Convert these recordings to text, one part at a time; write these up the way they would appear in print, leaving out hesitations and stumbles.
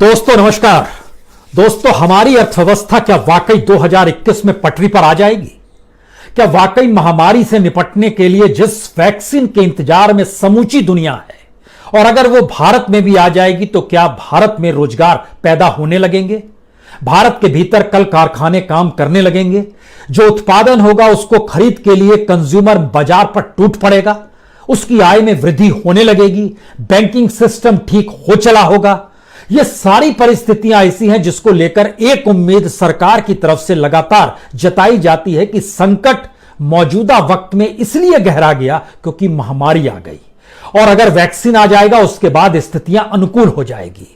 दोस्तों नमस्कार। दोस्तों, हमारी अर्थव्यवस्था क्या वाकई 2021 में पटरी पर आ जाएगी? क्या वाकई महामारी से निपटने के लिए जिस वैक्सीन के इंतजार में समूची दुनिया है, और अगर वो भारत में भी आ जाएगी तो क्या भारत में रोजगार पैदा होने लगेंगे? भारत के भीतर कल कारखाने काम करने लगेंगे? जो उत्पादन होगा उसको खरीद के लिए कंज्यूमर बाजार पर टूट पड़ेगा, उसकी आय में वृद्धि होने लगेगी, बैंकिंग सिस्टम ठीक हो चला होगा। ये सारी परिस्थितियां ऐसी हैं जिसको लेकर एक उम्मीद सरकार की तरफ से लगातार जताई जाती है कि संकट मौजूदा वक्त में इसलिए गहरा गया क्योंकि महामारी आ गई, और अगर वैक्सीन आ जाएगा उसके बाद स्थितियां अनुकूल हो जाएगी।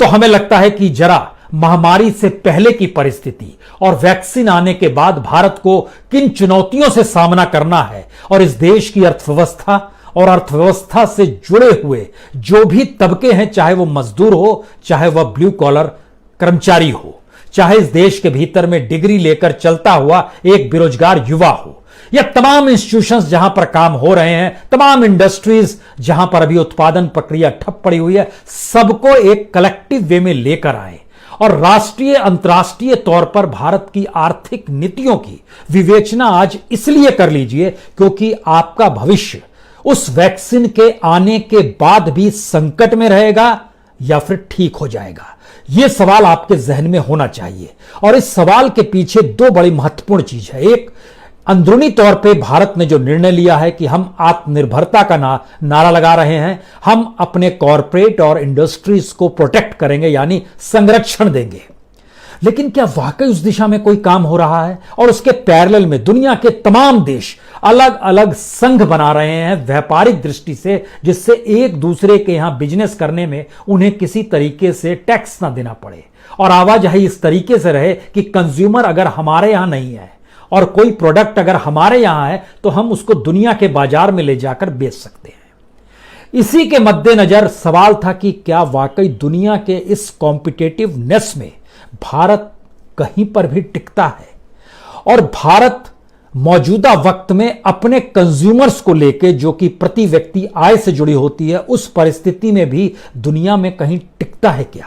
तो हमें लगता है कि जरा महामारी से पहले की परिस्थिति और वैक्सीन आने के बाद भारत को किन चुनौतियों से सामना करना है, और इस देश की अर्थव्यवस्था और अर्थव्यवस्था से जुड़े हुए जो भी तबके हैं, चाहे वो मजदूर हो, चाहे वह ब्लू कॉलर कर्मचारी हो, चाहे इस देश के भीतर में डिग्री लेकर चलता हुआ एक बेरोजगार युवा हो, या तमाम इंस्टीट्यूशंस जहां पर काम हो रहे हैं, तमाम इंडस्ट्रीज जहां पर अभी उत्पादन प्रक्रिया ठप पड़ी हुई है, सबको एक कलेक्टिव वे में लेकर आए और राष्ट्रीय अंतर्राष्ट्रीय तौर पर भारत की आर्थिक नीतियों की विवेचना आज इसलिए कर लीजिए क्योंकि आपका भविष्य उस वैक्सीन के आने के बाद भी संकट में रहेगा या फिर ठीक हो जाएगा। यह सवाल आपके जहन में होना चाहिए, और इस सवाल के पीछे दो बड़ी महत्वपूर्ण चीज है। एक, अंदरूनी तौर पे भारत ने जो निर्णय लिया है कि हम आत्मनिर्भरता का नारा लगा रहे हैं, हम अपने कॉरपोरेट और इंडस्ट्रीज को प्रोटेक्ट करेंगे, यानी संरक्षण देंगे। लेकिन क्या वाकई उस दिशा में कोई काम हो रहा है? और उसके पैरेलल में दुनिया के तमाम देश अलग अलग संघ बना रहे हैं व्यापारिक दृष्टि से, जिससे एक दूसरे के यहां बिजनेस करने में उन्हें किसी तरीके से टैक्स ना देना पड़े, और आवाजाही इस तरीके से रहे कि कंज्यूमर अगर हमारे यहां नहीं है और कोई प्रोडक्ट अगर हमारे यहां है तो हम उसको दुनिया के बाजार में ले जाकर बेच सकते हैं। इसी के मद्देनजर सवाल था कि क्या वाकई दुनिया के इस कॉम्पिटिटिवनेस में भारत कहीं पर भी टिकता है, और भारत मौजूदा वक्त में अपने कंज्यूमर्स को लेकर, जो कि प्रति व्यक्ति आय से जुड़ी होती है, उस परिस्थिति में भी दुनिया में कहीं टिकता है क्या?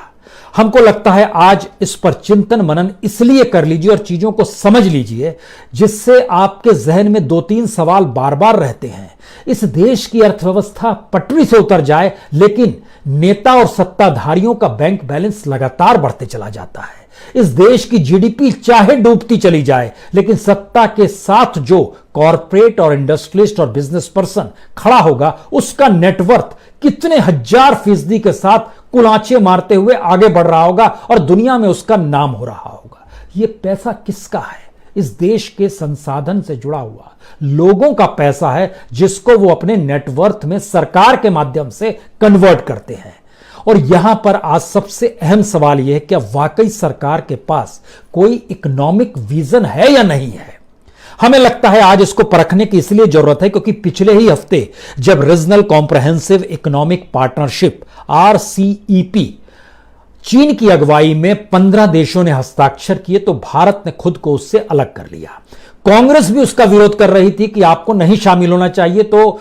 हमको लगता है आज इस पर चिंतन मनन इसलिए कर लीजिए और चीजों को समझ लीजिए जिससे आपके जहन में दो तीन सवाल बार बार रहते हैं। इस देश की अर्थव्यवस्था पटरी से उतर जाए, लेकिन नेता और सत्ताधारियों का बैंक बैलेंस लगातार बढ़ते चला जाता है। इस देश की जीडीपी चाहे डूबती चली जाए, लेकिन सत्ता के साथ जो कॉरपोरेट और इंडस्ट्रियलिस्ट और बिजनेस पर्सन खड़ा होगा, उसका नेटवर्थ कितने हजार फीसदी के साथ कुलांचे मारते हुए आगे बढ़ रहा होगा और दुनिया में उसका नाम हो रहा होगा। यह पैसा किसका है? इस देश के संसाधन से जुड़ा हुआ लोगों का पैसा है, जिसको वो अपने नेटवर्थ में सरकार के माध्यम से कन्वर्ट करते हैं। और यहां पर आज सबसे अहम सवाल यह है, क्या वाकई सरकार के पास कोई इकोनॉमिक विजन है या नहीं है? हमें लगता है आज इसको परखने की इसलिए जरूरत है क्योंकि पिछले ही हफ्ते जब regional comprehensive economic partnership RCEP चीन की अगुवाई में 15 देशों ने हस्ताक्षर किए, तो भारत ने खुद को उससे अलग कर लिया। कांग्रेस भी उसका विरोध कर रही थी कि आपको नहीं शामिल होना चाहिए, तो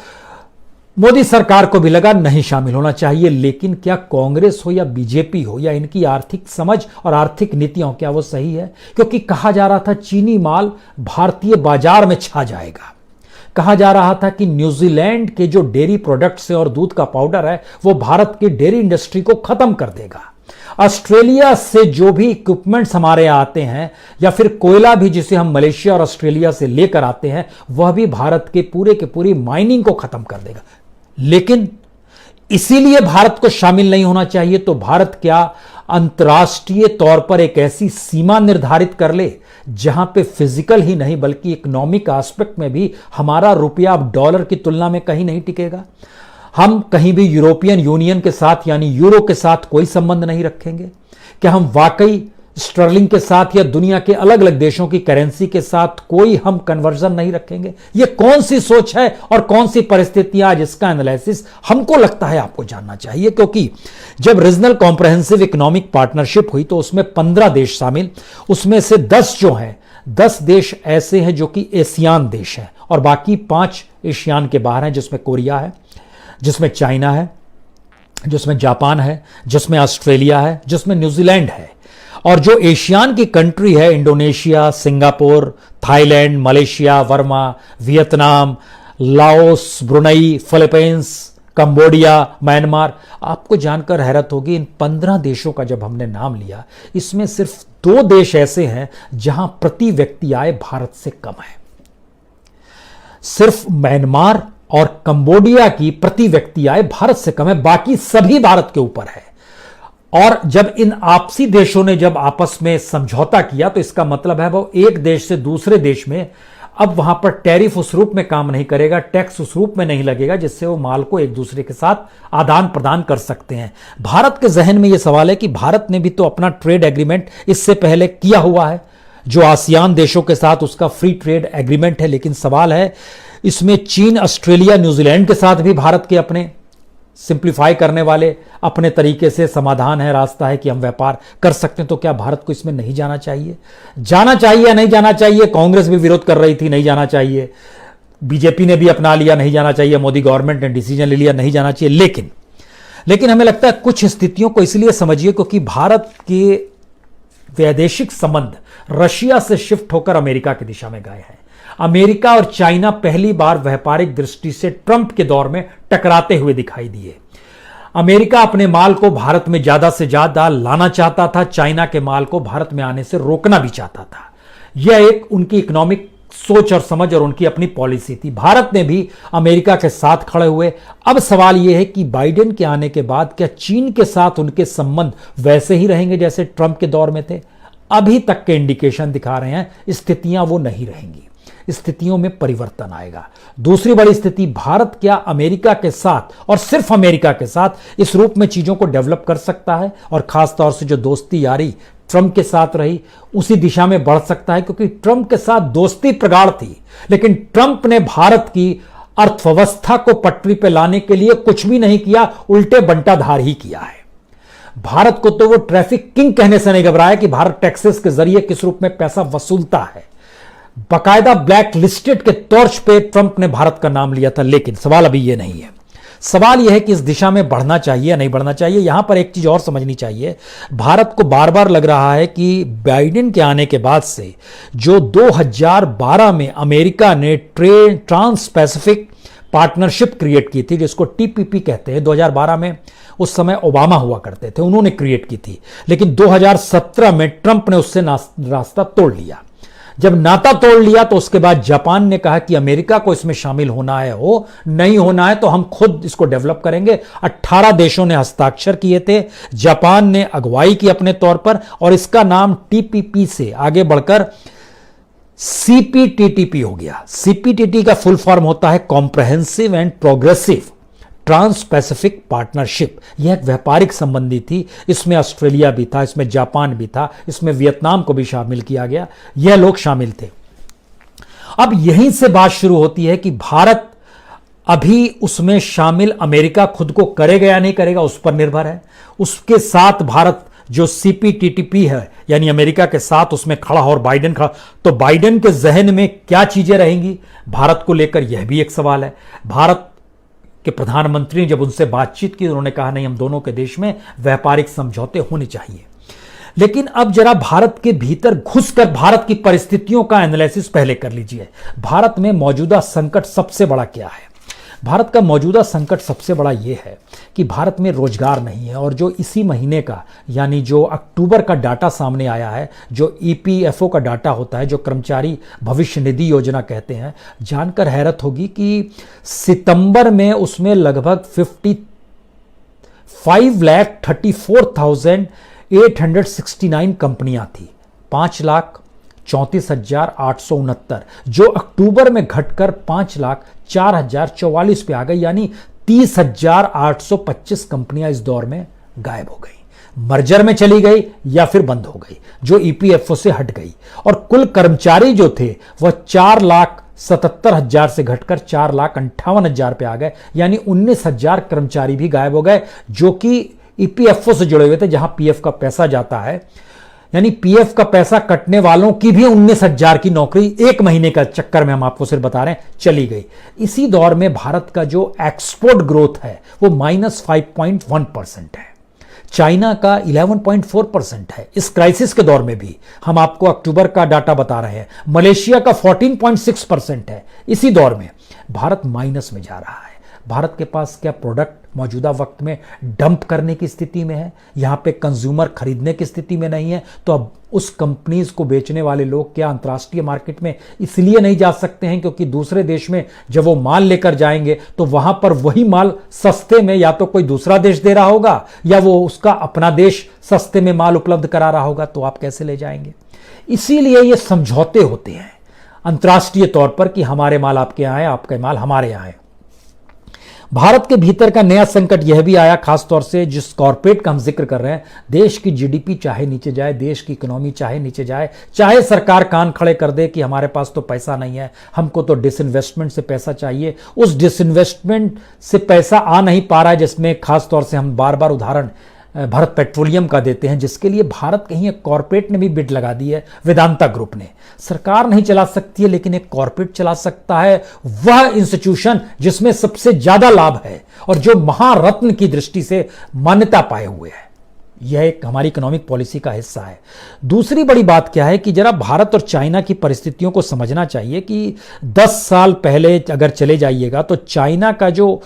मोदी सरकार को भी लगा नहीं शामिल होना चाहिए। लेकिन क्या कांग्रेस हो या बीजेपी हो या इनकी आर्थिक समझ और आर्थिक नीतियां, क्या वो सही है? क्योंकि कहा जा रहा था चीनी माल भारतीय बाजार में छा जाएगा। कहा जा रहा था कि न्यूजीलैंड के जो डेयरी प्रोडक्ट्स है और दूध का पाउडर है, वो भारत की डेयरी इंडस्ट्री को खत्म कर देगा। ऑस्ट्रेलिया से जो भी इक्विपमेंट्स हमारे यहाँ आते हैं, या फिर कोयला भी जिसे हम मलेशिया और ऑस्ट्रेलिया से लेकर आते हैं, वह भी भारत के पूरी माइनिंग को खत्म कर देगा। लेकिन इसीलिए भारत को शामिल नहीं होना चाहिए, तो भारत क्या अंतर्राष्ट्रीय तौर पर एक ऐसी सीमा निर्धारित कर ले जहां पे फिजिकल ही नहीं बल्कि इकोनॉमिक एस्पेक्ट में भी हमारा रुपया अब डॉलर की तुलना में कहीं नहीं टिकेगा? हम कहीं भी यूरोपियन यूनियन के साथ यानी यूरो के साथ कोई संबंध नहीं रखेंगे? क्या हम वाकई स्टर्लिंग के साथ या दुनिया के अलग अलग देशों की करेंसी के साथ कोई हम कन्वर्जन नहीं रखेंगे? ये कौन सी सोच है और कौन सी परिस्थितियां, आज इसका एनालिसिस हमको लगता है आपको जानना चाहिए। क्योंकि जब रीजनल कॉम्प्रहेंसिव इकोनॉमिक पार्टनरशिप हुई तो उसमें 15 देश शामिल, उसमें से 10 जो हैं, 10 देश ऐसे हैं जो कि एशियान देश हैं, और बाकी 5 एशियान के बाहर हैं, जिसमें कोरिया है, जिसमें चाइना है, जिसमें जापान है, जिसमें ऑस्ट्रेलिया है, जिसमें न्यूजीलैंड है, और जो एशियान की कंट्री है Indonesia, Singapore, Thailand, Malaysia, Verma, Vietnam, Laos, Brunei, Philippines, Cambodia, Myanmar. आपको जानकर हैरत होगी, इन 15 देशों का जब हमने नाम लिया, इसमें सिर्फ 2 देश ऐसे हैं जहां प्रति व्यक्ति आय भारत से कम है। सिर्फ म्यांमार और कंबोडिया की प्रति व्यक्ति आय भारत से कम है, बाकी सभी भारत के ऊपर है। और जब इन आपसी देशों ने जब आपस में समझौता किया तो इसका मतलब है वो एक देश से दूसरे देश में अब वहां पर टैरिफ उस रूप में काम नहीं करेगा, टैक्स उस रूप में नहीं लगेगा जिससे वो माल को एक दूसरे के साथ आदान प्रदान कर सकते हैं। भारत के जहन में यह सवाल है कि भारत ने भी तो अपना ट्रेड एग्रीमेंट इससे पहले किया हुआ है, जो आसियान देशों के साथ उसका फ्री ट्रेड एग्रीमेंट है। लेकिन सवाल है इसमें चीन, ऑस्ट्रेलिया, न्यूजीलैंड के साथ भी भारत के अपने सिंप्लीफाई करने वाले अपने तरीके से समाधान है, रास्ता है कि हम व्यापार कर सकते हैं। तो क्या भारत को इसमें नहीं जाना चाहिए? जाना चाहिए या नहीं जाना चाहिए? कांग्रेस भी विरोध कर रही थी, नहीं जाना चाहिए। बीजेपी ने भी अपना लिया, नहीं जाना चाहिए। मोदी गवर्नमेंट ने डिसीजन ले लिया, नहीं जाना चाहिए। लेकिन हमें लगता है कुछ स्थितियों को इसलिए समझिए क्योंकि भारत के वैदेशिक संबंध रशिया से शिफ्ट होकर अमेरिका की दिशा में गए हैं। अमेरिका और चाइना पहली बार व्यापारिक दृष्टि से ट्रंप के दौर में टकराते हुए दिखाई दिए। अमेरिका अपने माल को भारत में ज्यादा से ज्यादा लाना चाहता था, चाइना के माल को भारत में आने से रोकना भी चाहता था। यह एक उनकी इकोनॉमिक सोच और समझ और उनकी अपनी पॉलिसी थी। भारत ने भी अमेरिका के साथ खड़े हुए। अब सवाल यह है कि बाइडेन के आने के बाद क्या चीन के साथ उनके संबंध वैसे ही रहेंगे जैसे ट्रंप के दौर में थे? अभी तक के इंडिकेशन दिखा रहे हैं स्थितियां वो नहीं रहेंगी, स्थितियों में परिवर्तन आएगा। दूसरी बड़ी स्थिति, भारत क्या अमेरिका के साथ और सिर्फ अमेरिका के साथ इस रूप में चीजों को डेवलप कर सकता है? और खास तौर से जो दोस्ती यारी ट्रंप के साथ रही उसी दिशा में बढ़ सकता है, क्योंकि ट्रंप के साथ दोस्ती प्रगाढ़ थी, लेकिन ट्रंप ने भारत की अर्थव्यवस्था को पटरी पर लाने के लिए कुछ भी नहीं किया, उल्टे बंटाधार ही किया है। भारत को तो वो ट्रैफिक किंग कहने से नहीं घबराया कि भारत टैक्सेस के जरिए किस रूप में पैसा वसूलता है। बकायदा ब्लैक लिस्टेड के तौर पे ट्रंप ने भारत का नाम लिया था। लेकिन सवाल अभी यह नहीं है, सवाल यह है कि इस दिशा में बढ़ना चाहिए या नहीं बढ़ना चाहिए। यहां पर एक चीज और समझनी चाहिए, भारत को बार बार लग रहा है कि बाइडेन के आने के बाद से जो 2012 में अमेरिका ने ट्रांस पैसिफिक पार्टनरशिप क्रिएट की थी, जिसको टीपीपी कहते हैं, 2012 में उस समय ओबामा हुआ करते थे, उन्होंने क्रिएट की थी। लेकिन 2017 में ट्रंप ने उससे रास्ता तोड़ लिया। जब नाता तोड़ लिया तो उसके बाद जापान ने कहा कि अमेरिका को इसमें शामिल होना है, हो नहीं होना है तो हम खुद इसको डेवलप करेंगे। 18 देशों ने हस्ताक्षर किए थे, जापान ने अगुवाई की अपने तौर पर, और इसका नाम टीपीपी से आगे बढ़कर सीपीटीटीपी हो गया। सीपीटीटी का फुल फॉर्म होता है comprehensive and progressive trans Pacific partnership. यह एक व्यापारिक संबंधी थी, इसमें ऑस्ट्रेलिया भी था, इसमें जापान भी था, इसमें वियतनाम को भी शामिल किया गया, यह लोग शामिल थे। अब यहीं से बात शुरू होती है कि भारत अभी उसमें शामिल अमेरिका खुद को करेगा या नहीं करेगा, उस पर निर्भर है। उसके साथ भारत जो सीपीटीटीपी है यानी अमेरिका के साथ उसमें खड़ा और बाइडेन खड़ा, तो बाइडेन के जहन में क्या चीजें रहेंगी भारत को लेकर, यह भी एक सवाल है। भारत के प्रधानमंत्री ने जब उनसे बातचीत की, उन्होंने कहा नहीं, हम दोनों के देश में व्यापारिक समझौते होने चाहिए। लेकिन अब जरा भारत के भीतर घुसकर भारत की परिस्थितियों का एनालिसिस पहले कर लीजिए। भारत में मौजूदा संकट सबसे बड़ा क्या है? भारत का मौजूदा संकट सबसे बड़ा यह है कि भारत में रोजगार नहीं है। और जो इसी महीने का यानी जो अक्टूबर का डाटा सामने आया है, जो ईपीएफओ का डाटा होता है, जो कर्मचारी भविष्य निधि योजना कहते हैं, जानकर हैरत होगी कि सितंबर में उसमें लगभग 5,34,869 कंपनियां थी, 5,34,869, जो अक्टूबर में घटकर 5,04,044 पे आ गई, यानी 30,825 कंपनियां इस दौर में गायब हो गई, मर्जर में चली गई या फिर बंद हो गई, जो ईपीएफओ से हट गई। और कुल कर्मचारी जो थे वह 4,77,000 से घटकर 4,58,000 पे आ गए, यानी 19,000 कर्मचारी भी गायब हो गए जो कि ईपीएफओ से जुड़े हुए थे, जहां पीएफ का पैसा जाता है। यानी पीएफ का पैसा कटने वालों की भी 19,000 की नौकरी एक महीने का चक्कर में, हम आपको सिर्फ बता रहे हैं, चली गई। इसी दौर में भारत का जो एक्सपोर्ट ग्रोथ है वो -5.1% है, चाइना का 11.4% है। इस क्राइसिस के दौर में भी हम आपको अक्टूबर का डाटा बता रहे हैं, मलेशिया का 14.6% है। इसी दौर में भारत माइनस में जा रहा है। भारत के पास क्या प्रोडक्ट मौजूदा वक्त में डंप करने की स्थिति में है? यहां पे कंज्यूमर खरीदने की स्थिति में नहीं है, तो अब उस कंपनीज को बेचने वाले लोग क्या अंतर्राष्ट्रीय मार्केट में इसलिए नहीं जा सकते हैं क्योंकि दूसरे देश में जब वो माल लेकर जाएंगे तो वहां पर वही माल सस्ते में या तो कोई दूसरा देश दे रहा होगा या वो उसका अपना देश सस्ते में माल उपलब्ध करा रहा होगा, तो आप कैसे ले जाएंगे? इसीलिए ये समझौते होते हैं अंतर्राष्ट्रीय तौर पर कि हमारे माल आपके यहां है, आपके माल हमारे यहां है। भारत के भीतर का नया संकट यह भी आया, खासतौर से जिस कॉर्पोरेट का हम जिक्र कर रहे हैं, देश की जीडीपी चाहे नीचे जाए, देश की इकोनॉमी चाहे नीचे जाए, चाहे सरकार कान खड़े कर दे कि हमारे पास तो पैसा नहीं है, हमको तो डिसइन्वेस्टमेंट से पैसा चाहिए, उस डिसइन्वेस्टमेंट से पैसा आ नहीं पा रहा है, जिसमें खासतौर से हम बार बार उदाहरण भारत पेट्रोलियम का देते हैं, जिसके लिए भारत कहीं एक कॉर्पोरेट ने भी बिड लगा दी है, वेदांता ग्रुप ने। सरकार नहीं चला सकती है लेकिन एक कॉर्पोरेट चला सकता है, वह इंस्टीट्यूशन जिसमें सबसे ज्यादा लाभ है और जो महारत्न की दृष्टि से मान्यता पाए हुए है। यह एक हमारी इकोनॉमिक पॉलिसी का हिस्सा है। दूसरी बड़ी बात क्या है कि जरा भारत और चाइना की परिस्थितियों को समझना चाहिए कि 10 साल पहले अगर चले जाइएगा तो चाइना का जो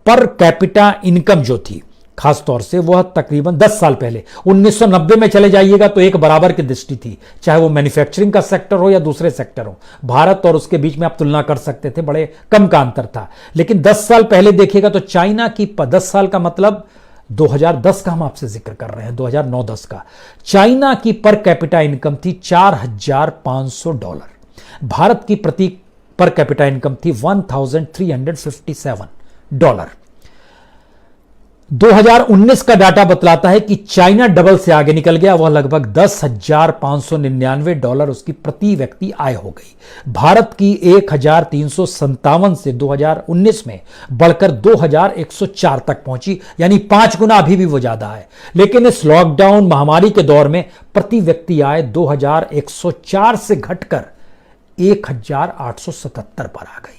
पर कैपिटा इनकम जो थी, खासतौर से वह तकरीबन 10 साल पहले 1990 में चले जाइएगा तो एक बराबर की दृष्टि थी, चाहे वो मैन्युफैक्चरिंग का सेक्टर हो या दूसरे सेक्टर हो। भारत और उसके बीच में आप तुलना कर सकते थे, बड़े कम का अंतर था। लेकिन 10 साल पहले देखिएगा तो चाइना की 10 साल का मतलब 2010 का हम आपसे जिक्र कर रहे हैं, 2009-10 का। चाइना की पर कैपिटा इनकम थी $4,500। भारत की प्रति पर कैपिटा इनकम थी $1,357। 2019 का डाटा बतलाता है कि चाइना डबल से आगे निकल गया, वह लगभग $10,599 उसकी प्रति व्यक्ति आय हो गई। भारत की 1,357 से 2019 में बढ़कर 2,104 तक पहुंची, यानी 5 गुना अभी भी वो ज्यादा है। लेकिन इस लॉकडाउन महामारी के दौर में प्रति व्यक्ति आय 2,104 से घटकर 1,877 पर आ गई।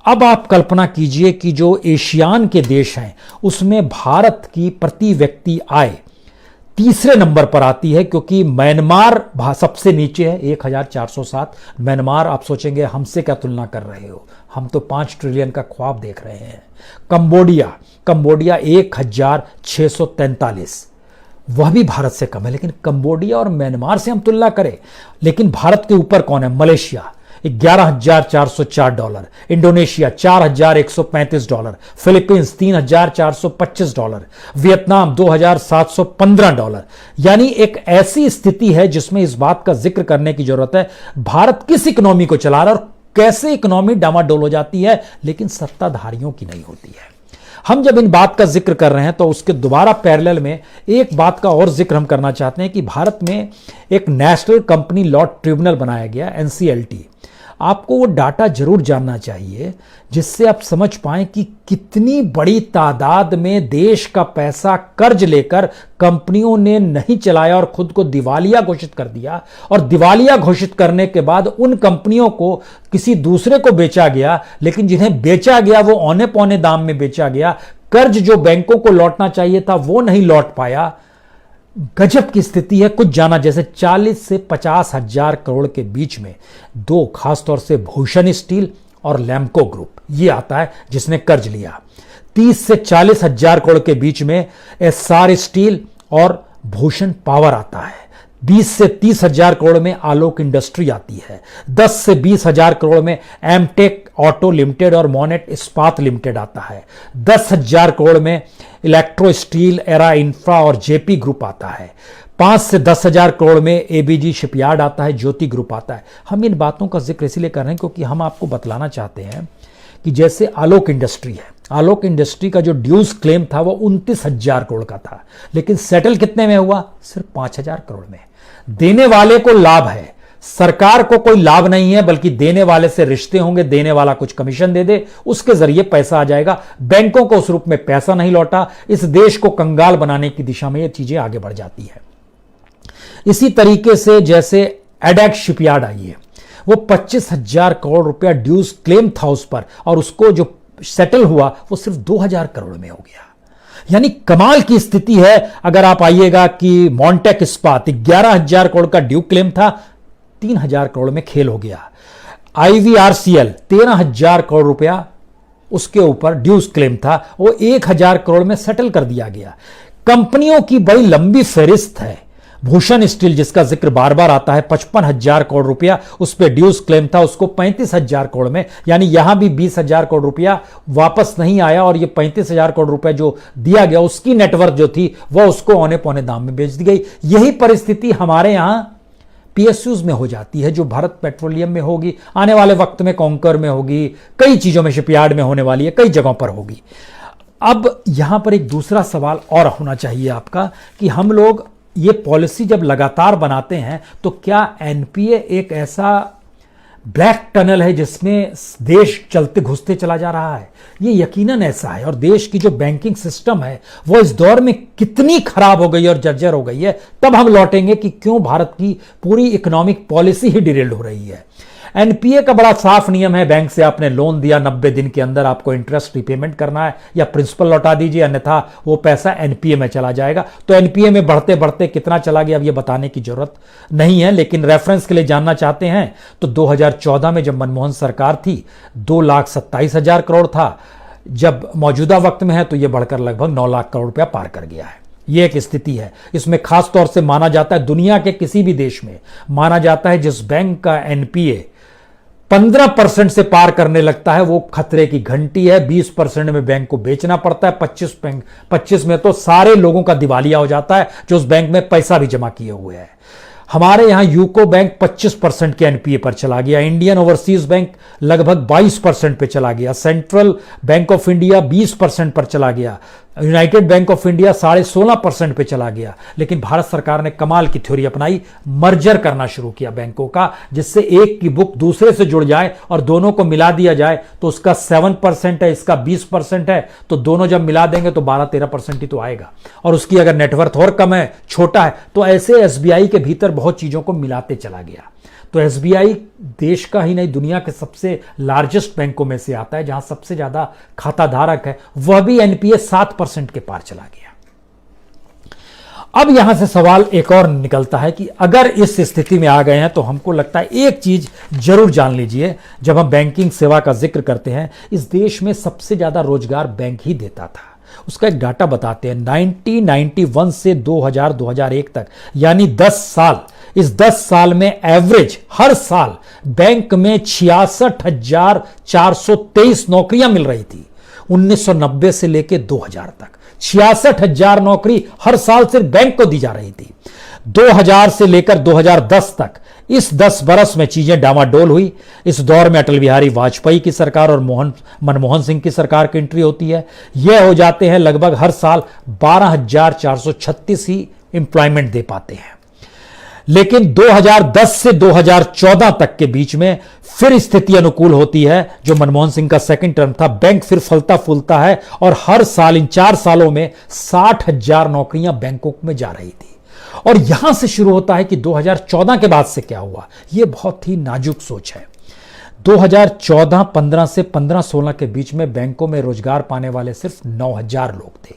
अब आप कल्पना कीजिए कि जो एशियान के देश हैं उसमें भारत की प्रति व्यक्ति आय तीसरे नंबर पर आती है, क्योंकि म्यांमार सबसे नीचे है 1,407। म्यांमार, आप सोचेंगे हमसे क्या तुलना कर रहे हो, हम तो 5 ट्रिलियन का ख्वाब देख रहे हैं। कंबोडिया 1,643, वह भी भारत से कम है। लेकिन कंबोडिया और म्यांमार से हम तुलना करें, लेकिन भारत के ऊपर कौन है? Malaysia $11,404, Indonesia $4,135, Philippines $3,425, Vietnam $2,715। यानी एक ऐसी स्थिति है जिसमें इस बात का जिक्र करने की जरूरत है भारत किस इकोनॉमी को चला रहा है और कैसे इकोनॉमी डामाडोल हो जाती है, लेकिन सत्ताधारियों की नहीं होती है। हम जब इन बात का जिक्र कर रहे हैं तो उसके दोबारा पैरेलल में एक बात का और जिक्र हम करना चाहते हैं कि भारत में एक नेशनल कंपनी लॉ ट्रिब्यूनल बनाया गया, NCLT। आपको वो डाटा जरूर जानना चाहिए जिससे आप समझ पाएं कि कितनी बड़ी तादाद में देश का पैसा कर्ज लेकर कंपनियों ने नहीं चलाया और खुद को दिवालिया घोषित कर दिया, और दिवालिया घोषित करने के बाद उन कंपनियों को किसी दूसरे को बेचा गया, लेकिन जिन्हें बेचा गया वो औने पौने दाम में बेचा गया। कर्ज जो बैंकों को लौटना चाहिए था वो नहीं लौट पाया। गजब की स्थिति है। कुछ जाना जैसे 40 से 50 हजार करोड़ के बीच में दो, खासतौर से भूषण स्टील और लैम्को ग्रुप, ये आता है जिसने कर्ज लिया। 30 से 40 हजार करोड़ के बीच में एस्सार स्टील और भूषण पावर आता है। 20 से 30 हजार करोड़ में आलोक इंडस्ट्री आती है। 10 से 20 हजार करोड़ में एमटेक ऑटो लिमिटेड और मोनेट इस्पात लिमिटेड आता है। 10,000 करोड़ में इलेक्ट्रो स्टील, एरा इंफ्रा और जेपी ग्रुप आता है। 5 से 10,000 करोड़ में एबीजी शिपयार्ड आता है, ज्योति ग्रुप आता है। हम इन बातों का जिक्र इसलिए कर रहे हैं क्योंकि हम आपको बतलाना चाहते हैं कि जैसे आलोक इंडस्ट्री है, आलोक इंडस्ट्री का जो ड्यूज क्लेम था वो 29,000 करोड़ का था, लेकिन सेटल कितने में हुआ? सिर्फ 5,000 करोड़ में। देने वाले को लाभ है, सरकार को कोई लाभ नहीं है, बल्कि देने वाले से रिश्ते होंगे, देने वाला कुछ कमीशन दे दे, उसके जरिए पैसा आ जाएगा। बैंकों को उस रूप में पैसा नहीं लौटा। इस देश को कंगाल बनाने की दिशा में ये चीजें आगे बढ़ जाती है। इसी तरीके से जैसे एडेक्स शिपयार्ड आई है, वो 25,000 करोड़ रुपया ड्यूज क्लेम था उस पर, और उसको जो सेटल हुआ वो सिर्फ 2,000 करोड़ में हो गया। यानी कमाल की स्थिति है। अगर आप आइएगा कि मॉन्टेक इस्पात 11,000 करोड़ का ड्यू क्लेम था, 3,000 करोड़ में खेल हो गया। IVRCL 13,000 करोड़ रुपया उसके ऊपर ड्यूज क्लेम था, वो 1,000 करोड़ में सेटल कर दिया गया। कंपनियों की बड़ी लंबी फहरिस्त है। भूषण स्टील जिसका जिक्र बार बार आता है, 55,000 करोड़ रुपया उस पर ड्यूज क्लेम था, उसको 35,000 करोड़ में, यानी यहां भी 20,000 करोड़ रुपया वापस नहीं आया, और ये 35,000 करोड़ रुपया जो दिया गया उसकी नेटवर्थ जो थी वह उसको औने पौने दाम में बेच दी गई। यही परिस्थिति हमारे यहां PSUs में हो जाती है, जो भारत पेट्रोलियम में होगी, आने वाले वक्त में कॉन्कर में होगी, कई चीजों में, शिपयार्ड में होने वाली है, कई जगहों पर होगी। अब यहां पर एक दूसरा सवाल और होना चाहिए आपका कि हम लोग ये पॉलिसी जब लगातार बनाते हैं तो क्या NPA एक ऐसा ब्लैक टनल है जिसमें देश चलते घुसते चला जा रहा है? ये यकीनन ऐसा है, और देश की जो बैंकिंग सिस्टम है वो इस दौर में कितनी खराब हो गई और जर्जर हो गई है, तब हम लौटेंगे कि क्यों भारत की पूरी इकोनॉमिक पॉलिसी ही डिरेल्ड हो रही है। NPA का बड़ा साफ नियम है, बैंक से आपने लोन दिया, 90 दिन के अंदर आपको इंटरेस्ट रिपेमेंट करना है या प्रिंसिपल लौटा दीजिए, अन्यथा वो पैसा NPA में चला जाएगा। तो NPA में बढ़ते बढ़ते कितना चला गया अब ये बताने की जरूरत नहीं है, लेकिन रेफरेंस के लिए जानना चाहते हैं तो 2014 में जब मनमोहन सरकार थी 2,27,000 करोड़ था, जब मौजूदा वक्त में है तो ये बढ़कर लगभग 9 लाख करोड़ रुपया पार कर गया है। यह एक स्थिति है। इसमें खास तौर से माना जाता है, दुनिया के किसी भी देश में माना जाता है जिस बैंक का NPA 15% से पार करने लगता है वो खतरे की घंटी है। 20% में बैंक को बेचना पड़ता है, 25 में तो सारे लोगों का दिवालिया हो जाता है जो उस बैंक में पैसा भी जमा किए हुए हैं। हमारे यहां यूको बैंक 25% के NPA पर चला गया, इंडियन ओवरसीज बैंक लगभग 22% पे चला गया, सेंट्रल बैंक ऑफ इंडिया 20% पर चला गया, यूनाइटेड बैंक ऑफ इंडिया 16.5% पे चला गया। लेकिन भारत सरकार ने कमाल की थ्योरी अपनाई, मर्जर करना शुरू किया बैंकों का, जिससे एक की बुक दूसरे से जुड़ जाए और दोनों को मिला दिया जाए। तो उसका 7% है, इसका 20% है, तो दोनों जब मिला देंगे तो 12-13% ही तो आएगा। और उसकी अगर नेटवर्थ और कम है, छोटा है, तो ऐसे SBI के भीतर बहुत चीजों को मिलाते चला गया। तो SBI देश का ही नहीं दुनिया के सबसे लार्जेस्ट बैंकों में से आता है, जहां सबसे ज्यादा खाता धारक है, वह भी NPA 7% के पार चला गया। अब यहां से सवाल एक और निकलता है कि अगर इस स्थिति में आ गए हैं तो हमको लगता है एक चीज जरूर जान लीजिए, जब हम बैंकिंग सेवा का जिक्र करते हैं, इस देश में सबसे ज्यादा रोजगार बैंक ही देता था। उसका एक डाटा बताते हैं, 1991 से 2001 तक, यानी 10 साल, इस 10 साल में एवरेज हर साल बैंक में 66,423 नौकरियां मिल रही थी। 1990 से लेकर 2000 तक 66,000 नौकरी हर साल सिर्फ बैंक को दी जा रही थी। 2000 से लेकर 2010 तक इस 10 बरस में चीजें डामाडोल हुई। इस दौर में अटल बिहारी वाजपेयी की सरकार और मनमोहन सिंह की सरकार की एंट्री होती है। यह हो जाते हैं लगभग हर साल 12,436 ही एम्प्लॉयमेंट दे पाते हैं। लेकिन 2010 से 2014 तक के बीच में फिर स्थिति अनुकूल होती है, जो मनमोहन सिंह का सेकंड टर्म था। बैंक फिर फलता फूलता है और हर साल इन 4 सालों में 60,000 नौकरियां बैंकों में जा रही थी। और यहां से शुरू होता है कि 2014 के बाद से क्या हुआ। यह बहुत ही नाजुक सोच है। 2014-15 से 15-16 के बीच में बैंकों में रोजगार पाने वाले सिर्फ 9,000 लोग थे।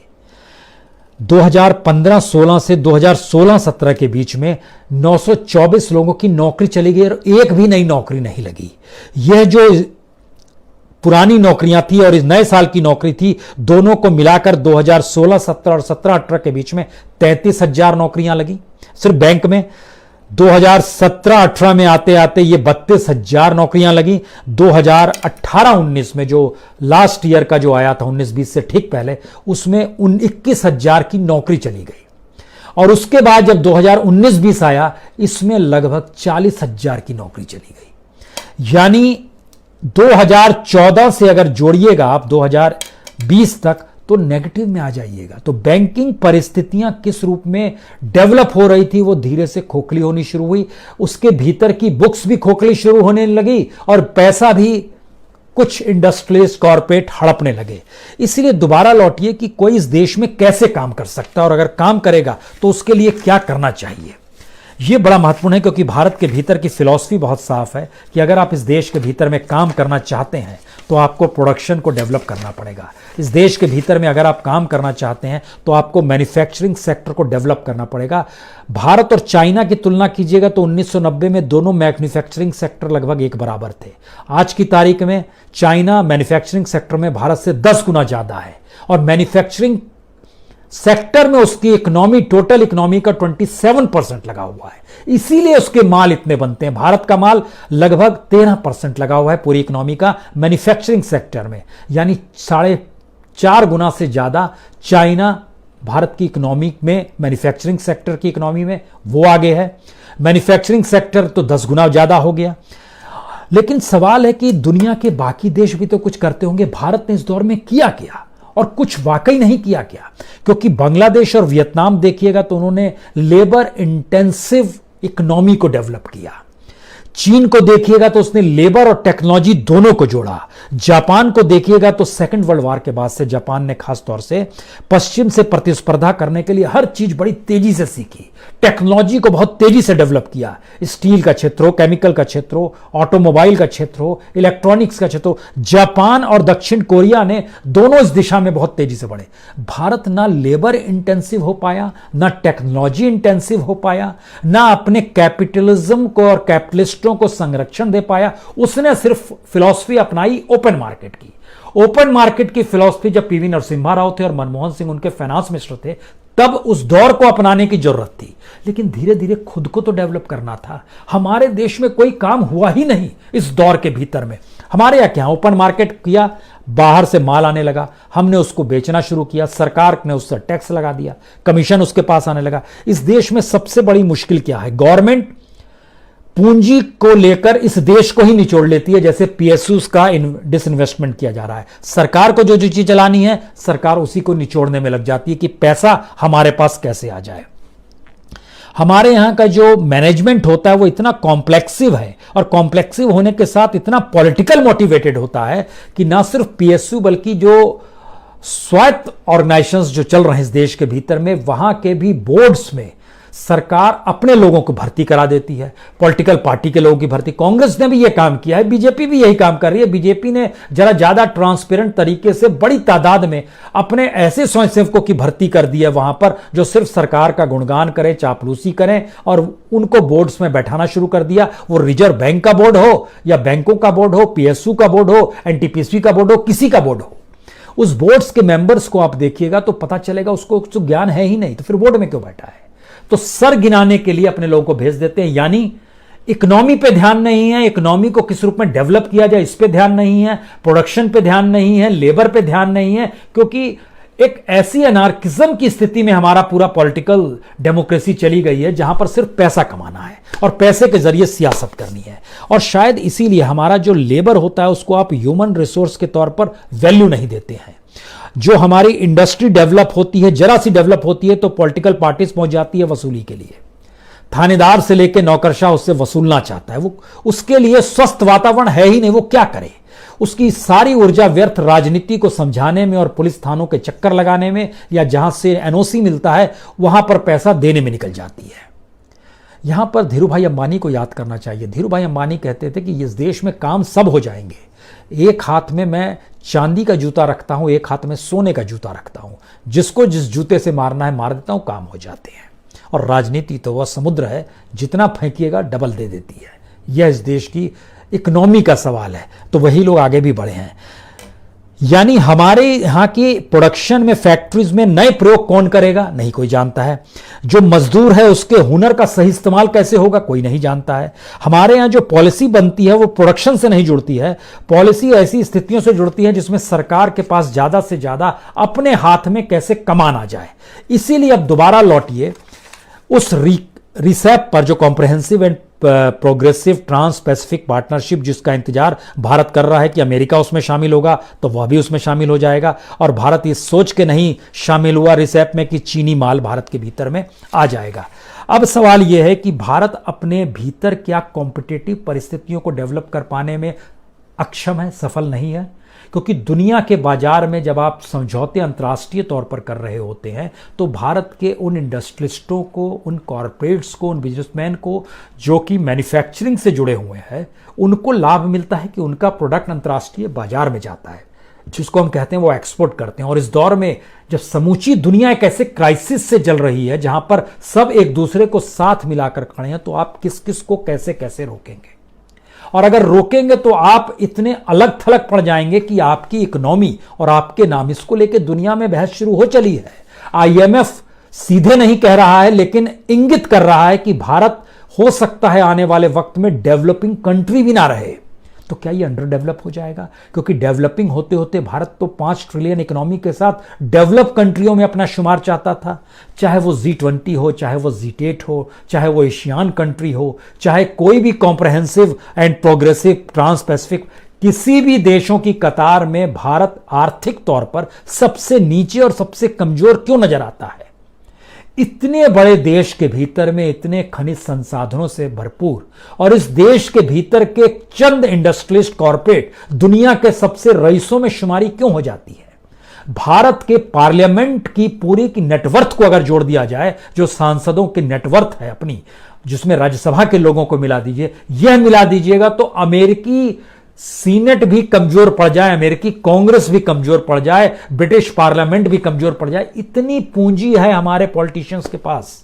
2015-16 से 2016-17 के बीच में 924 लोगों की नौकरी चली गई और एक भी नई नौकरी नहीं लगी। यह जो पुरानी नौकरियां थी और इस नए साल की नौकरी थी, दोनों को मिलाकर 2016-17 और 17-18 के बीच में 33,000 नौकरियां लगी सिर्फ बैंक में। 2017-18 में आते आते ये 32,000 नौकरियां लगी। 2018-19 में जो लास्ट ईयर का जो आया था 19-20 से ठीक पहले, उसमें 21,000 की नौकरी चली गई। और उसके बाद जब 2019-20 आया, इसमें लगभग 40,000 की नौकरी चली गई। यानी 2014 से अगर जोड़िएगा आप 2020 तक तो नेगेटिव में आ जाइएगा। तो बैंकिंग परिस्थितियां किस रूप में डेवलप हो रही थी, वो धीरे से खोखली होनी शुरू हुई। उसके भीतर की बुक्स भी खोखली शुरू होने लगी और पैसा भी कुछ इंडस्ट्रीज कॉर्पोरेट हड़पने लगे। इसलिए दोबारा लौटिए कि कोई इस देश में कैसे काम कर सकता है और अगर काम करेगा तो उसके लिए क्या करना चाहिए। ये बड़ा महत्वपूर्ण है क्योंकि भारत के भीतर की फिलॉसफी बहुत साफ है कि अगर आप इस देश के भीतर में काम करना चाहते हैं तो आपको प्रोडक्शन को डेवलप करना पड़ेगा। इस देश के भीतर में अगर आप काम करना चाहते हैं तो आपको मैन्युफैक्चरिंग सेक्टर को डेवलप करना पड़ेगा। भारत और चाइना की तुलना कीजिएगा तो 1990 में दोनों मैन्युफैक्चरिंग सेक्टर लगभग एक बराबर थे। आज की तारीख में चाइना मैन्युफैक्चरिंग सेक्टर में भारत से 10 गुना ज्यादा है और मैन्युफैक्चरिंग सेक्टर में उसकी इकोनॉमी, टोटल इकोनॉमी का 27% लगा हुआ है। इसीलिए उसके माल इतने बनते हैं। भारत का माल लगभग 13% लगा हुआ है पूरी इकोनॉमी का मैन्युफैक्चरिंग सेक्टर में, यानी 4.5 गुना से ज्यादा चाइना भारत की इकोनॉमी में, मैन्युफैक्चरिंग सेक्टर की इकोनॉमी में वो आगे है। मैन्युफैक्चरिंग सेक्टर तो 10 गुना ज्यादा हो गया। लेकिन सवाल है कि दुनिया के बाकी देश भी तो कुछ करते होंगे, भारत ने इस दौर में किया क्या और कुछ वाकई नहीं किया क्या? क्योंकि बांग्लादेश और वियतनाम देखिएगा तो उन्होंने लेबर इंटेंसिव इकोनॉमी को डेवलप किया। चीन को देखिएगा तो उसने लेबर और टेक्नोलॉजी दोनों को जोड़ा। जापान को देखिएगा तो सेकंड वर्ल्ड वॉर के बाद से जापान ने खास तौर से पश्चिम से प्रतिस्पर्धा करने के लिए हर चीज बड़ी तेजी से सीखी, टेक्नोलॉजी को बहुत तेजी से डेवलप किया। स्टील का क्षेत्र हो, केमिकल का क्षेत्र हो, ऑटोमोबाइल का क्षेत्र हो, इलेक्ट्रॉनिक्स का क्षेत्र हो, जापान और दक्षिण कोरिया ने दोनों इस दिशा में बहुत तेजी से बढ़े। भारत ना लेबर इंटेंसिव हो पाया, ना टेक्नोलॉजी इंटेंसिव हो पाया, ना अपने कैपिटलिज्म को और कैपिटलिस्ट को संरक्षण दे पाया। उसने सिर्फ फिलॉसफी अपनाई ओपन मार्केट की। ओपन मार्केट की फिलॉसफी जब पीवी नरसिम्हा राव थे और मनमोहन सिंह उनके फाइनेंस मिनिस्टर थे तब उस दौर को अपनाने की जरूरत थी। लेकिन धीरे धीरे खुद को तो डेवलप करना था। हमारे देश में कोई काम हुआ ही नहीं इस दौर के भीतर में। हमारे यहां क्या, ओपन मार्केट किया, बाहर से माल आने लगा, हमने उसको बेचना शुरू किया, सरकार ने उससे टैक्स लगा दिया, कमीशन उसके पास आने लगा। इस देश में सबसे बड़ी मुश्किल क्या है? गवर्नमेंट पूंजी को लेकर इस देश को ही निचोड़ लेती है, जैसे पीएसयूज का डिसइन्वेस्टमेंट किया जा रहा है। सरकार को जो चीज चलानी है सरकार उसी को निचोड़ने में लग जाती है कि पैसा हमारे पास कैसे आ जाए। हमारे यहां का जो मैनेजमेंट होता है वो इतना कॉम्प्लेक्सिव है और कॉम्प्लेक्सिव होने के साथ इतना पॉलिटिकल मोटिवेटेड होता है कि ना सिर्फ पीएसयू बल्कि जो स्वायत्त ऑर्गेनाइजेशंस जो चल रहे हैं इस देश के भीतर में, वहां के भी बोर्ड्स में सरकार अपने लोगों को भर्ती करा देती है, पॉलिटिकल पार्टी के लोगों की भर्ती। कांग्रेस ने भी यह काम किया है, बीजेपी भी यही काम कर रही है। बीजेपी ने जरा ज्यादा ट्रांसपेरेंट तरीके से बड़ी तादाद में अपने ऐसे स्वयंसेवकों की भर्ती कर दी है वहां पर जो सिर्फ सरकार का गुणगान करें, चापलूसी करें, और उनको बोर्ड्स में बैठाना शुरू कर दिया। वो रिजर्व बैंक का बोर्ड हो या बैंकों का बोर्ड हो, पीएसयू का बोर्ड हो, एनटीपीसी का बोर्ड हो, किसी का बोर्ड हो, उस बोर्ड्स के मेंबर्स को आप देखिएगा तो पता चलेगा उसको कुछ ज्ञान है ही नहीं, तो फिर बोर्ड में क्यों बैठा है? तो सर गिनाने के लिए अपने लोगों को भेज देते हैं। यानी इकोनॉमी पे ध्यान नहीं है, इकोनॉमी को किस रूप में डेवलप किया जाए इस पे ध्यान नहीं है, प्रोडक्शन पे ध्यान नहीं है, लेबर पे ध्यान नहीं है, क्योंकि एक ऐसी अनार्किज्म की स्थिति में हमारा पूरा पॉलिटिकल डेमोक्रेसी चली गई है जहां पर सिर्फ पैसा कमाना है और पैसे के जरिए सियासत करनी है। और शायद इसीलिए हमारा जो लेबर होता है उसको आप ह्यूमन रिसोर्स के तौर पर वैल्यू नहीं देते हैं। जो हमारी इंडस्ट्री डेवलप होती है, जरा सी डेवलप होती है तो पॉलिटिकल पार्टीज पहुंच जाती है वसूली के लिए। थानेदार से लेकर नौकरशाह उससे वसूलना चाहता है, वो उसके लिए स्वस्थ वातावरण है ही नहीं, वो क्या करे? उसकी सारी ऊर्जा व्यर्थ राजनीति को समझाने में और पुलिस थानों के चक्कर लगाने में, या जहां से एनओसी मिलता है वहां पर पैसा देने में निकल जाती है। यहां पर धीरूभाई अंबानी को याद करना चाहिए। धीरूभाई अंबानी कहते थे कि इस देश में काम सब हो जाएंगे, एक हाथ में मैं चांदी का जूता रखता हूं, एक हाथ में सोने का जूता रखता हूं, जिसको जिस जूते से मारना है मार देता हूं, काम हो जाते हैं। और राजनीति तो वह समुद्र है, जितना फेंकिएगा डबल दे देती है। यह इस देश की इकोनॉमी का सवाल है, तो वही लोग आगे भी बढ़े हैं। यानी हमारे यहां की प्रोडक्शन में, फैक्ट्रीज में नए प्रयोग कौन करेगा? नहीं कोई जानता है। जो मजदूर है उसके हुनर का सही इस्तेमाल कैसे होगा? कोई नहीं जानता है। हमारे यहां जो पॉलिसी बनती है वो प्रोडक्शन से नहीं जुड़ती है, पॉलिसी ऐसी स्थितियों से जुड़ती है जिसमें सरकार के पास ज्यादा से ज्यादा अपने हाथ में कैसे कमान आ जाए। इसीलिए अब दोबारा लौटिए उस रिसेप पर, जो comprehensive and progressive trans Pacific partnership, जिसका इंतजार भारत कर रहा है कि अमेरिका उसमें शामिल होगा तो वह भी उसमें शामिल हो जाएगा। और भारत इस सोच के नहीं शामिल हुआ रिसेप में कि चीनी माल भारत के भीतर में आ जाएगा। अब सवाल यह है कि भारत अपने भीतर क्या कॉम्पिटिटिव परिस्थितियों को डेवलप कर पाने में अक्षम है, सफल नहीं है? क्योंकि दुनिया के बाजार में जब आप समझौते अंतर्राष्ट्रीय तौर पर कर रहे होते हैं तो भारत के उन इंडस्ट्रियलिस्टों को, उन कॉरपोरेट्स को, उन बिजनेसमैन को जो कि मैन्युफैक्चरिंग से जुड़े हुए हैं, उनको लाभ मिलता है कि उनका प्रोडक्ट अंतर्राष्ट्रीय बाजार में जाता है, जिसको हम कहते हैं वो एक्सपोर्ट करते हैं। और इस दौर में जब समूची दुनिया एक ऐसे क्राइसिस से जल रही है जहां पर सब एक दूसरे को साथ मिलाकर खड़े हैं, तो आप किस किस को कैसे कैसे रोकेंगे? और अगर रोकेंगे तो आप इतने अलग थलग पड़ जाएंगे कि आपकी इकोनॉमी और आपके नाम, इसको लेकर दुनिया में बहस शुरू हो चली है। IMF सीधे नहीं कह रहा है लेकिन इंगित कर रहा है कि भारत हो सकता है आने वाले वक्त में डेवलपिंग कंट्री भी ना रहे। तो क्या ये अंडर डेवलप हो जाएगा? क्योंकि डेवलपिंग होते होते भारत तो 5 ट्रिलियन इकोनॉमी के साथ डेवलप कंट्रियों में अपना शुमार चाहता था, चाहे वो G20 हो, चाहे वो G8 हो, चाहे वो एशियान कंट्री हो, चाहे कोई भी comprehensive and progressive trans Pacific, किसी भी देशों की कतार में भारत आर्थिक तौर पर सबसे नीचे और सबसे कमजोर क्यों नजर आता है? इतने बड़े देश के भीतर में इतने खनिज संसाधनों से भरपूर और इस देश के भीतर के चंद इंडस्ट्रियलिस्ट कॉर्पोरेट दुनिया के सबसे रईसों में शुमारी क्यों हो जाती है? भारत के पार्लियामेंट की पूरी की नेटवर्थ को अगर जोड़ दिया जाए, जो सांसदों की नेटवर्थ है अपनी, जिसमें राज्यसभा के लोगों को मिला दीजिए, यह मिला दीजिएगा तो अमेरिकी सीनेट भी कमजोर पड़ जाए, अमेरिकी कांग्रेस भी कमजोर पड़ जाए, ब्रिटिश पार्लियामेंट भी कमजोर पड़ जाए। इतनी पूंजी है हमारे पॉलिटिशियंस के पास,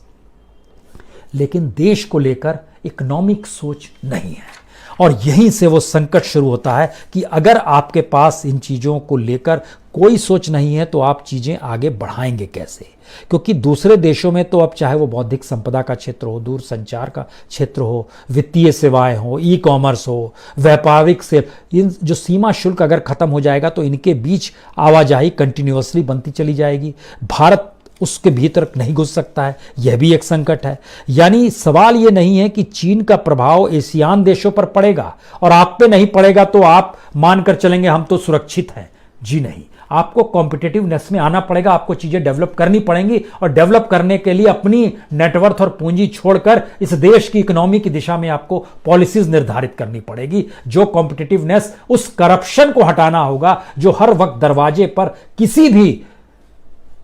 लेकिन देश को लेकर इकोनॉमिक सोच नहीं है। और यहीं से वो संकट शुरू होता है कि अगर आपके पास इन चीज़ों को लेकर कोई सोच नहीं है तो आप चीज़ें आगे बढ़ाएंगे कैसे? क्योंकि दूसरे देशों में तो अब चाहे वो बौद्धिक संपदा का क्षेत्र हो, दूर संचार का क्षेत्र हो, वित्तीय सेवाएं हो, ई-कॉमर्स हो, व्यापारिक से, इन जो सीमा शुल्क अगर खत्म हो जाएगा तो इनके बीच आवाजाही कंटिन्यूअसली बनती चली जाएगी। भारत उसके भीतर नहीं घुस सकता है, यह भी एक संकट है। यानी सवाल यह नहीं है कि चीन का प्रभाव एशियान देशों पर पड़ेगा और आप पे नहीं पड़ेगा तो आप मानकर चलेंगे हम तो सुरक्षित हैं। जी नहीं, आपको कॉम्पिटिटिवनेस में आना पड़ेगा, आपको चीजें डेवलप करनी पड़ेंगी और डेवलप करने के लिए अपनी नेटवर्थ और पूंजी छोड़कर इस देश की इकोनॉमी की दिशा में आपको पॉलिसीज निर्धारित करनी पड़ेगी। जो कॉम्पिटिटिवनेस, उस करप्शन को हटाना होगा जो हर वक्त दरवाजे पर किसी भी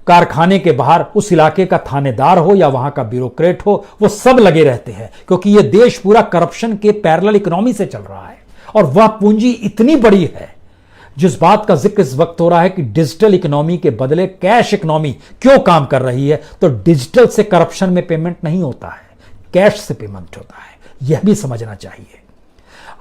कारखाने के बाहर उस इलाके का थानेदार हो या वहां का ब्यूरोक्रेट हो, वो सब लगे रहते हैं, क्योंकि ये देश पूरा करप्शन के पैरेलल इकोनॉमी से चल रहा है। और वह पूंजी इतनी बड़ी है, जिस बात का जिक्र इस वक्त हो रहा है कि डिजिटल इकोनॉमी के बदले कैश इकोनॉमी क्यों काम कर रही है, तो डिजिटल से करप्शन में पेमेंट नहीं होता है, कैश से पेमेंट होता है। यह भी समझना चाहिए।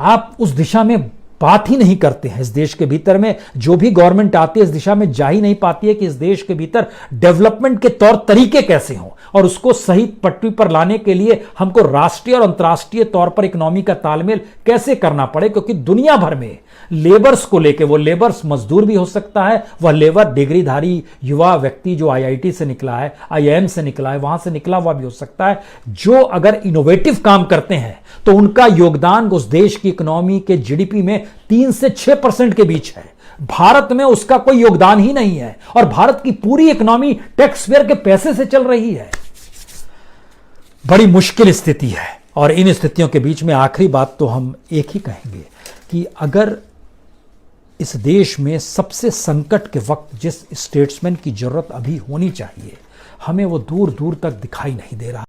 आप उस दिशा में बात ही नहीं करते हैं। इस देश के भीतर में जो भी गवर्नमेंट आती है इस दिशा में जा ही नहीं पाती है कि इस देश के भीतर डेवलपमेंट के तौर तरीके कैसे हों और उसको सही पटरी पर लाने के लिए हमको राष्ट्रीय और अंतर्राष्ट्रीय तौर पर इकोनॉमी का तालमेल कैसे करना पड़े। क्योंकि दुनिया भर में लेबर्स को लेके, वो लेबर्स मजदूर भी हो सकता है, वह लेबर डिग्रीधारी युवा व्यक्ति जो IIT से निकला है, IIM से निकला है, वहां से निकला हुआ भी हो सकता है, जो अगर इनोवेटिव काम करते हैं तो उनका योगदान उस देश की इकोनॉमी के GDP में 3 से 6% के बीच है। भारत में उसका कोई योगदान ही नहीं है और भारत की पूरी इकोनॉमी टैक्स पेयर के पैसे से चल रही है। बड़ी मुश्किल स्थिति है। और इन स्थितियों के बीच में आखिरी बात तो हम एक ही कहेंगे कि अगर इस देश में सबसे संकट के वक्त जिस स्टेट्समैन की जरूरत अभी होनी चाहिए, हमें वो दूर दूर तक दिखाई नहीं दे रहा।